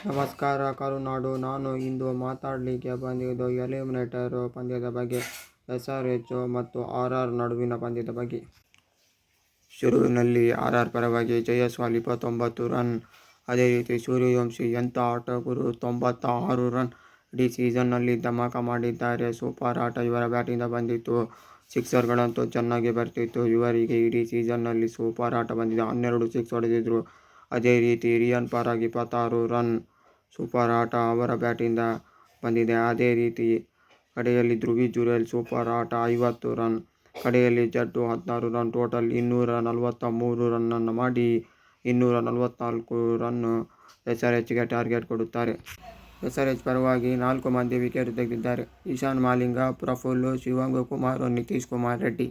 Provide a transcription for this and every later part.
ನಮಸ್ಕಾರ ಕರುನಾಡು. ನಾನು ಇಂದು ಮಾತಾಡಲಿಕ್ಕೆ ಬಂದಿದ್ದು ಎಲಿಮಿನೇಟರ್ ಪಂದ್ಯದ ಬಗ್ಗೆ, SRH ಮತ್ತು RR ನಡುವಿನ ಪಂದ್ಯದ ಬಗ್ಗೆ. ಶುರುವಿನಲ್ಲಿ RR ಪರವಾಗಿ ಜಯಸ್ವಾಲ್ 29 ರನ್. ಅದೇ ರೀತಿ ಸೂರ್ಯವಂಶಿ ಎಂಥ ಆಟಗಾರರು, 96 ರನ್. ಇಡೀ ಸೀಸನ್ನಲ್ಲಿ ಧಮಾಕ ಮಾಡಿದ್ದಾರೆ. ಸೂಪರ್ ಆಟ ಇವರ ಬ್ಯಾಟಿಂದ ಬಂದಿತ್ತು. ಸಿಕ್ಸರ್ಗಳಂತೂ ಚೆನ್ನಾಗಿ ಬರ್ತಿತ್ತು. ಇವರಿಗೆ ಇಡೀ ಸೀಸನ್ನಲ್ಲಿ ಸೂಪರ್ ಆಟ ಬಂದಿದೆ. 12 ಸಿಕ್ಸ್ ಹೊಡೆದಿದ್ರು. ಅದೇ ರೀತಿ ರಿಯಾನ್ ಪರಾಗ್ 26 ರನ್. ಸೂಪರ್ ಆಟ ಅವರ ಬ್ಯಾಟಿಂದ ಬಂದಿದೆ. ಅದೇ ರೀತಿ ಕಡೆಯಲ್ಲಿ ಧ್ರುವಿ ಜುರೇಲ್ ಸೂಪರ್ ಆಟ 50 ರನ್. ಕಡೆಯಲ್ಲಿ ಜಡ್ಡು 16 ರನ್. ಟೋಟಲ್ 243 ರನ್ನನ್ನು ಮಾಡಿ 244 ರನ್ SRHಗೆ ಟಾರ್ಗೆಟ್ ಕೊಡುತ್ತಾರೆ. SRH ಪರವಾಗಿ 4 ಮಂದಿ ವಿಕೆಟ್ ತೆಗೆದಿದ್ದಾರೆ. ಇಶಾನ್ ಮಾಲಿಂಗ, ಪ್ರಫುಲ್, ಶಿವಂಗ್ ಕುಮಾರ್, ನಿತೀಶ್ ಕುಮಾರ್ ರೆಡ್ಡಿ.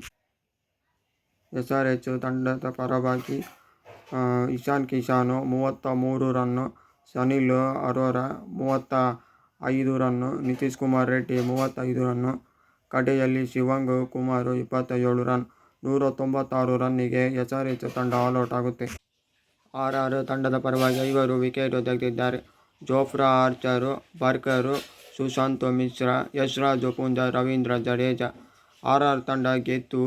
SRH ತಂಡದ ಪರವಾಗಿ Ishan Kishan 33 run, Sunil Arora 35 run, Nitish Kumar Reddy 35 run. ಕಡೆಯಲ್ಲಿ ಶಿವಂಗ್ ಕುಮಾರ್ 27 ರನ್. 196 ರನ್ನಿಗೆ SRH ತಂಡ ಆಲ್ಔಟ್ ಆಗುತ್ತೆ. RR ತಂಡದ ಪರವಾಗಿ 5 ವಿಕೆಟ್ ತೆಗೆದಿದ್ದಾರೆ. Jofra Archer, Burger, Sushant Mishra, Yashraj Punja, Ravindra Jadeja. RR ತಂಡ ಗೆದ್ದು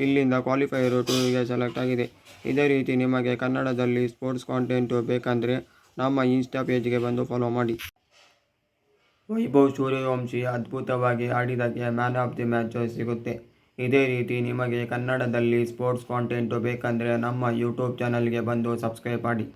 ಇಲ್ಲಿಂದ ಕ್ವಾಲಿಫೈಯರ್ 2ಗೆ ಸೆಲೆಕ್ಟ್ ಆಗಿದೆ. ಇದೇ ರೀತಿ ನಿಮಗೆ ಕನ್ನಡದಲ್ಲಿ ಸ್ಪೋರ್ಟ್ಸ್ ಕಾಂಟೆಂಟ್ ಬೇಕಂದರೆ ನಮ್ಮ ಇನ್ಸ್ಟಾ ಪೇಜ್ಗೆ ಬಂದು ಫಾಲೋ ಮಾಡಿ. ವೈಭವ್ ಸೂರ್ಯವಂಶಿ ಅದ್ಭುತವಾಗಿ ಆಡಿದ್ದಕ್ಕೆ ಮ್ಯಾನ್ ಆಫ್ ದಿ ಮ್ಯಾಚ್ ಸಿಗುತ್ತೆ. ಇದೇ ರೀತಿ ನಿಮಗೆ ಕನ್ನಡದಲ್ಲಿ ಸ್ಪೋರ್ಟ್ಸ್ ಕಾಂಟೆಂಟ್ ಬೇಕಂದರೆ ನಮ್ಮ ಯೂಟ್ಯೂಬ್ ಚಾನಲ್ಗೆ ಬಂದು ಸಬ್ಸ್ಕ್ರೈಬ್ ಮಾಡಿ.